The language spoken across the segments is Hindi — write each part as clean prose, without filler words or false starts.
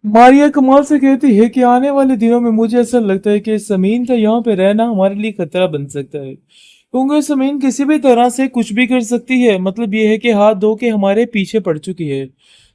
मारिया कमाल से कहती है कि आने वाले दिनों में मुझे ऐसा लगता है कि जमीन का यहाँ पे रहना हमारे लिए खतरा बन सकता है, क्योंकि जमीन किसी भी तरह से कुछ भी कर सकती है। मतलब ये है कि हाथ धो के हमारे पीछे पड़ चुकी है।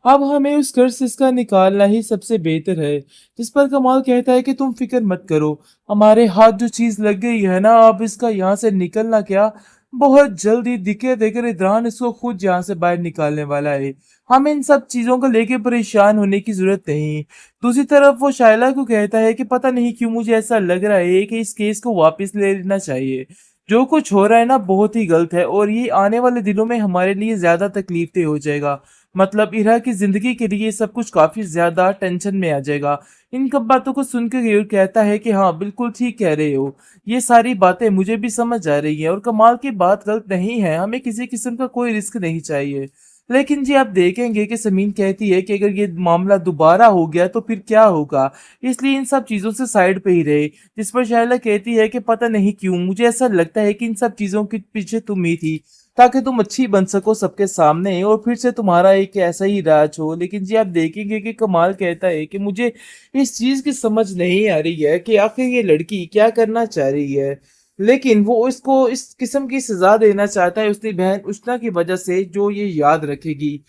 अब हमें उस घर से इसका निकालना ही सबसे बेहतर है। जिस पर कमाल कहता है कि तुम फिक्र मत करो, हमारे हाथ जो चीज लग गई है ना, अब इसका यहाँ से निकलना क्या, बहुत जल्दी दिखे देकर इद्रान इसको खुद यहाँ से बाहर निकालने वाला है। हमें इन सब चीजों को लेके परेशान होने की जरूरत नहीं। दूसरी तरफ वो शायला को कहता है कि पता नहीं क्यों मुझे ऐसा लग रहा है कि इस केस को वापस ले लेना चाहिए। जो कुछ हो रहा है ना बहुत ही गलत है, और ये आने वाले दिनों में हमारे लिए ज्यादा तकलीफ दे हो जाएगा। मतलब इरा की जिंदगी के लिए सब कुछ काफी ज्यादा टेंशन में आ जाएगा। इन सब बातों को सुनकर यूर कहता है कि हाँ बिल्कुल ठीक कह रहे हो, ये सारी बातें मुझे भी समझ आ रही है और कमाल की बात गलत नहीं है, हमें किसी किस्म का कोई रिस्क नहीं चाहिए। लेकिन जी आप देखेंगे कि समीन कहती है कि अगर ये मामला दोबारा हो गया तो फिर क्या होगा, इसलिए इन सब चीजों से साइड पे ही रहे। जिस पर शायला कहती है कि पता नहीं क्यों मुझे ऐसा लगता है कि इन सब चीजों के पीछे तुम ही थी, ताकि तुम अच्छी बन सको सबके सामने और फिर से तुम्हारा एक ऐसा ही राज हो। लेकिन जी आप देखेंगे कि कमाल कहता है कि मुझे इस चीज की समझ नहीं आ रही है कि आखिर ये लड़की क्या करना चाह रही है। लेकिन वो इसको इस किस्म की सजा देना चाहता है उसकी बहन उष्णा की वजह से, जो ये याद रखेगी।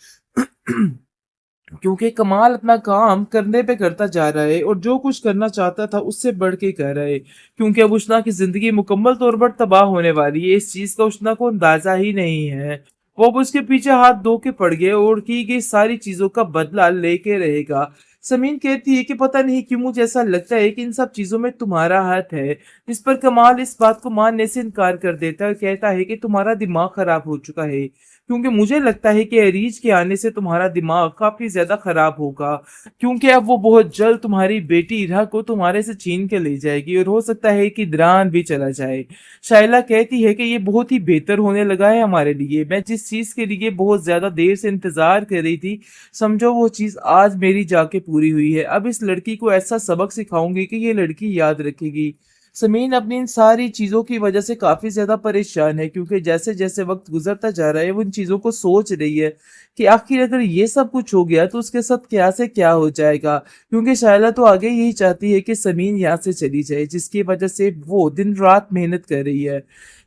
क्योंकि कमाल अपना काम करने पे करता जा रहा है और जो कुछ करना चाहता था उससे बढ़ के कर रहा है, क्योंकि अब उष्णा की जिंदगी मुकम्मल तौर पर तबाह होने वाली है। इस चीज का उष्णा को अंदाजा ही नहीं है। वो अब उसके पीछे हाथ धो के पड़ गए और की गई सारी चीजों का बदला लेके रहेगा। समीन कहती है कि पता नहीं क्यों मुझे ऐसा लगता है कि इन सब चीजों में तुम्हारा हाथ है। इस पर कमाल इस बात को मानने से इनकार कर देता है और कहता है कि तुम्हारा दिमाग खराब हो चुका है, क्योंकि मुझे लगता है कि अरीज के आने से तुम्हारा दिमाग काफी ज्यादा खराब होगा, क्योंकि अब वो बहुत जल्द तुम्हारी बेटी इरा को तुम्हारे से छीन के ले जाएगी और हो सकता है कि द्रान भी चला जाए। शायला कहती है कि ये बहुत ही बेहतर होने लगा है हमारे लिए। मैं जिस चीज के लिए बहुत ज्यादा देर से इंतजार कर रही थी, समझो वो चीज आज मेरी जाके पूरी हुई है। अब इस लड़की को ऐसा सबक सिखाऊंगी कि ये लड़की याद रखेगी। समीन अपनी इन सारी चीजों की वजह से काफी ज्यादा परेशान है, क्योंकि जैसे जैसे वक्त गुजरता जा रहा है वो इन चीजों को सोच रही है कि आखिर अगर ये सब कुछ हो गया तो उसके साथ क्या से क्या हो जाएगा। क्योंकि शायला तो आगे यही चाहती है कि समीन यहाँ से चली जाए, जिसकी वजह से वो दिन रात मेहनत कर रही है।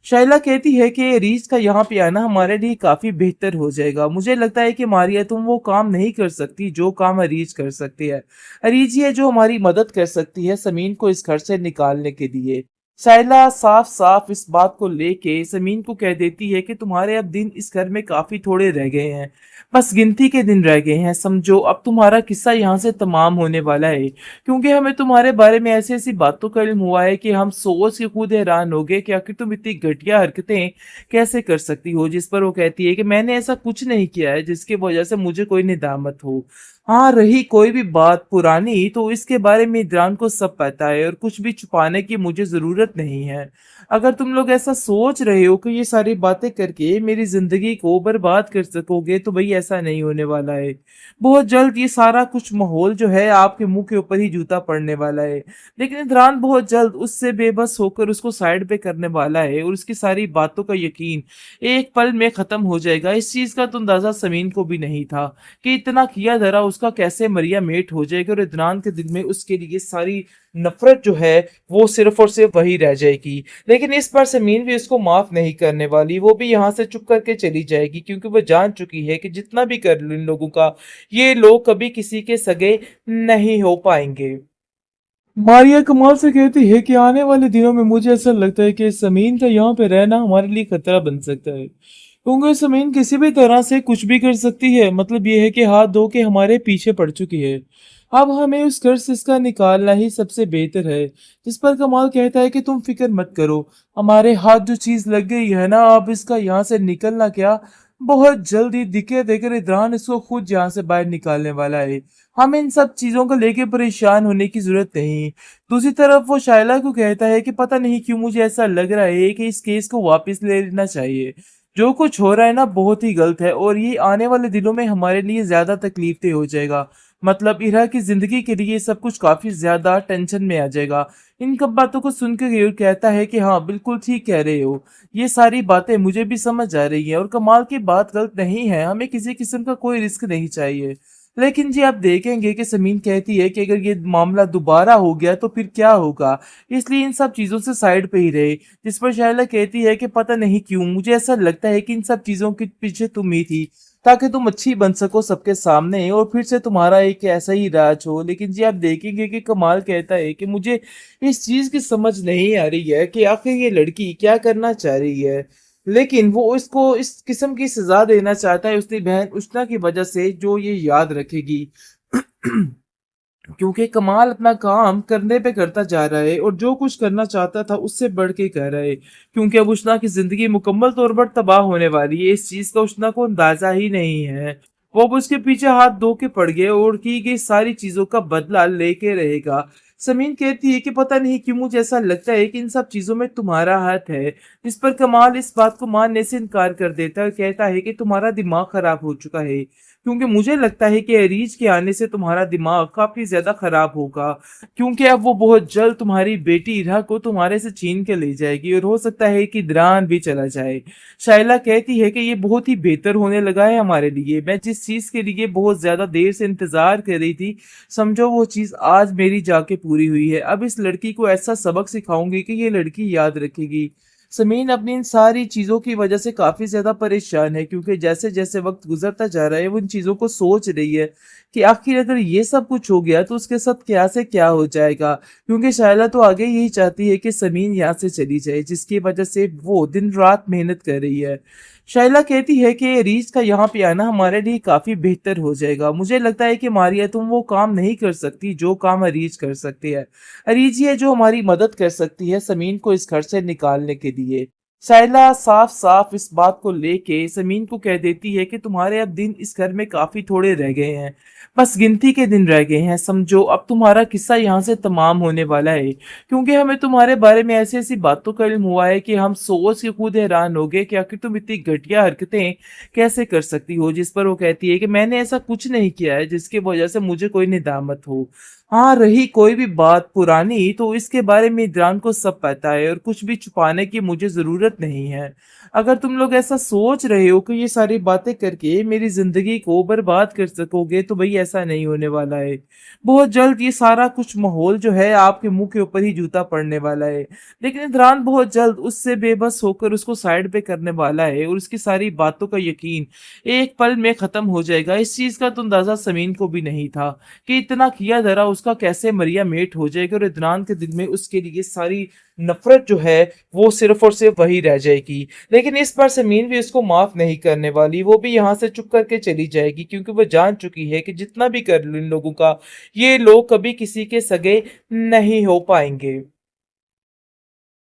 शायला कहती है कि रीच का यहाँ पे आना हमारे लिए काफी बेहतर हो जाएगा। मुझे लगता है कि मारिया तुम वो काम नहीं कर सकती जो काम अरीज कर सकती है। अरीज ही है जो हमारी मदद कर सकती है समीन को इस घर से निकालने के लिए। शायला साफ साफ इस बात को लेके समीन को कह देती है कि तुम्हारे अब दिन इस घर में काफी थोड़े रह गए हैं, बस गिनती के दिन रह गए हैं। समझो अब तुम्हारा किस्सा यहाँ से तमाम होने वाला है, क्योंकि हमें तुम्हारे बारे में ऐसी ऐसी बातों का इल्म हुआ है कि हम सोच के खुद हैरान हो गए कि आखिर तुम इतनी घटिया हरकतें कैसे कर सकती हो। जिस पर वो कहती है कि मैंने ऐसा कुछ नहीं किया है जिसकी वजह से मुझे कोई निदामत हो। हाँ रही कोई भी बात पुरानी तो इसके बारे में इद्रान को सब पता है और कुछ भी छुपाने की मुझे जरूरत नहीं है। अगर तुम लोग ऐसा सोच रहे हो कि ये सारी बातें करके मेरी जिंदगी को बर्बाद कर सकोगे तो भाई ऐसा नहीं होने वाला है। बहुत जल्द ये सारा कुछ माहौल जो है आपके मुंह के ऊपर ही जूता पड़ने वाला है। लेकिन इद्रान बहुत जल्द उससे बेबस होकर उसको साइड पे करने वाला है और उसकी सारी बातों का यकीन एक पल में खत्म हो जाएगा। इस चीज का तो अंदाजा समीन को भी नहीं था कि इतना किया धरा उसका कैसे मरिया मेट हो जाएगा और इदरान के दिल में उसके लिए सारी नफरत जो है वो सिर्फ और सिर्फ वही रह जाएगी। लेकिन इस बार समीन भी उसको माफ नहीं करने वाली, वो भी यहाँ से चुप करके चली जाएगी, क्योंकि वो जान चुकी है कि जितना भी कर लो इन लोगों का, ये लोग कभी किसी के सगे नहीं हो पाएंगे। मारिया कमाल से कहती है कि आने वाले दिनों में मुझे ऐसा लगता है कि जमीन का यहाँ पे रहना हमारे लिए खतरा बन सकता है, क्योंकि जमीन किसी भी तरह से कुछ भी कर सकती है। मतलब ये है कि हाथ धो के हमारे पीछे पड़ चुकी है। अब हमें उस घर से इसका निकालना ही सबसे बेहतर है। जिस पर कमाल कहता है कि तुम फिक्र मत करो, हमारे हाथ जो चीज लग गई है ना, अब इसका यहाँ से निकलना क्या, बहुत जल्दी दिखे देकर इद्रान इसको खुद यहाँ से बाहर निकालने वाला है। हमें इन सब चीजों को लेके परेशान होने की जरूरत नहीं। दूसरी तरफ वो शायला को कहता है कि पता नहीं क्यों मुझे ऐसा लग रहा है कि इस केस को वापस ले लेना चाहिए। जो कुछ हो रहा है ना बहुत ही गलत है, और ये आने वाले दिनों में हमारे लिए ज्यादा तकलीफ दे हो जाएगा। मतलब इरा की जिंदगी के लिए सब कुछ काफी ज्यादा टेंशन में आ जाएगा। इन सब बातों को सुनकर यूर कहता है कि हाँ बिल्कुल ठीक कह रहे हो, ये सारी बातें मुझे भी समझ आ रही है और कमाल की बात गलत नहीं है, हमें किसी किस्म का कोई रिस्क नहीं चाहिए। लेकिन जी आप देखेंगे कि समीन कहती है कि अगर ये मामला दोबारा हो गया तो फिर क्या होगा, इसलिए इन सब चीज़ों से साइड पे ही रहे। जिस पर शायला कहती है कि पता नहीं क्यों मुझे ऐसा लगता है कि इन सब चीज़ों के पीछे तुम ही थी, ताकि तुम अच्छी बन सको सबके सामने और फिर से तुम्हारा एक ऐसा ही राज हो। लेकिन जी आप देखेंगे कि कमाल कहता है कि मुझे इस चीज़ की समझ नहीं आ रही है कि आखिर ये लड़की क्या करना चाह रही है। लेकिन वो इसको इस किस्म की सजा देना चाहता है उसकी बहन उष्णा की वजह से, जो ये याद रखेगी। क्योंकि कमाल अपना काम करने पे करता जा रहा है और जो कुछ करना चाहता था उससे बढ़ के कर रहा है, क्योंकि अब उष्णा की जिंदगी मुकम्मल तौर पर तबाह होने वाली है। इस चीज का उष्णा को अंदाजा ही नहीं है। वो अब उसके पीछे हाथ धो के पड़ गए और की गई सारी चीजों का बदला लेके रहेगा। समीन कहती है कि पता नहीं क्यों मुझे ऐसा लगता है कि इन सब चीजों में तुम्हारा हाथ है। जिस पर कमाल इस बात को मानने से इनकार कर देता है और कहता है कि तुम्हारा दिमाग खराब हो चुका है, क्योंकि मुझे लगता है कि अरीज के आने से तुम्हारा दिमाग काफी ज्यादा खराब होगा, क्योंकि अब वो बहुत जल्द तुम्हारी बेटी इरा को तुम्हारे से छीन के ले जाएगी और हो सकता है कि द्रान भी चला जाए। शाइला कहती है कि ये बहुत ही बेहतर होने लगा है हमारे लिए। मैं जिस चीज के लिए बहुत ज्यादा देर से इंतजार कर रही थी, समझो वो चीज आज मेरी जाके पूरी हुई है। अब इस लड़की को ऐसा सबक सिखाऊंगी कि ये लड़की याद रखेगी। समीन अपनी इन सारी चीजों की वजह से काफी ज्यादा परेशान है, क्योंकि जैसे जैसे वक्त गुजरता जा रहा है वो इन चीजों को सोच रही है कि आखिर अगर ये सब कुछ हो गया तो उसके साथ क्या से क्या हो जाएगा। क्योंकि शायला तो आगे यही चाहती है कि समीन यहाँ से चली जाए, जिसकी वजह से वो दिन रात मेहनत कर रही है। शाइला कहती है कि रीच का यहाँ पे आना हमारे लिए काफी बेहतर हो जाएगा। मुझे लगता है कि मारिया तुम वो काम नहीं कर सकती जो काम अरीज कर सकती है। अरीज ही है जो हमारी मदद कर सकती है समीन को इस घर से निकालने के लिए। शाइला साफ साफ इस बात को लेके समीन को कह देती है कि तुम्हारे अब दिन इस घर में काफी थोड़े रह गए हैं, बस गिनती के दिन रह गए हैं। समझो अब तुम्हारा किस्सा यहाँ से तमाम होने वाला है, क्योंकि हमें तुम्हारे बारे में ऐसी ऐसी बातों का इल्म हुआ है कि हम सोच के खुद हैरान हो गए कि आखिर तुम इतनी घटिया हरकतें कैसे कर सकती हो। जिस पर वो कहती है कि मैंने ऐसा कुछ नहीं किया है जिसकी वजह से मुझे कोई निदामत हो। हाँ, रही कोई भी बात पुरानी तो इसके बारे में इद्रान को सब पता है और कुछ भी छुपाने की मुझे जरूरत नहीं है। अगर तुम लोग ऐसा सोच रहे हो कि ये सारी बातें करके मेरी जिंदगी को बर्बाद कर सकोगे तो भाई ऐसा नहीं होने वाला है। बहुत जल्द ये सारा कुछ माहौल जो है आपके मुंह के ऊपर ही जूता पड़ने वाला है। लेकिन इद्रान बहुत जल्द उससे बेबस होकर उसको साइड पे करने वाला है और उसकी सारी बातों का यकीन एक पल में खत्म हो जाएगा। इस चीज का तो अंदाजा समीन को भी नहीं था कि इतना किया धरा उसका कैसे मरिया मेट हो जाएगा और इदरान के दिल में उसके लिए सारी नफरत जो है वो सिर्फ और सिर्फ वही रह जाएगी। लेकिन इस बार समीन भी उसको माफ नहीं करने वाली, वो भी यहाँ से चुप करके चली जाएगी, क्योंकि वो जान चुकी है कि जितना भी कर लो इन लोगों का, ये लोग कभी किसी के सगे नहीं हो पाएंगे।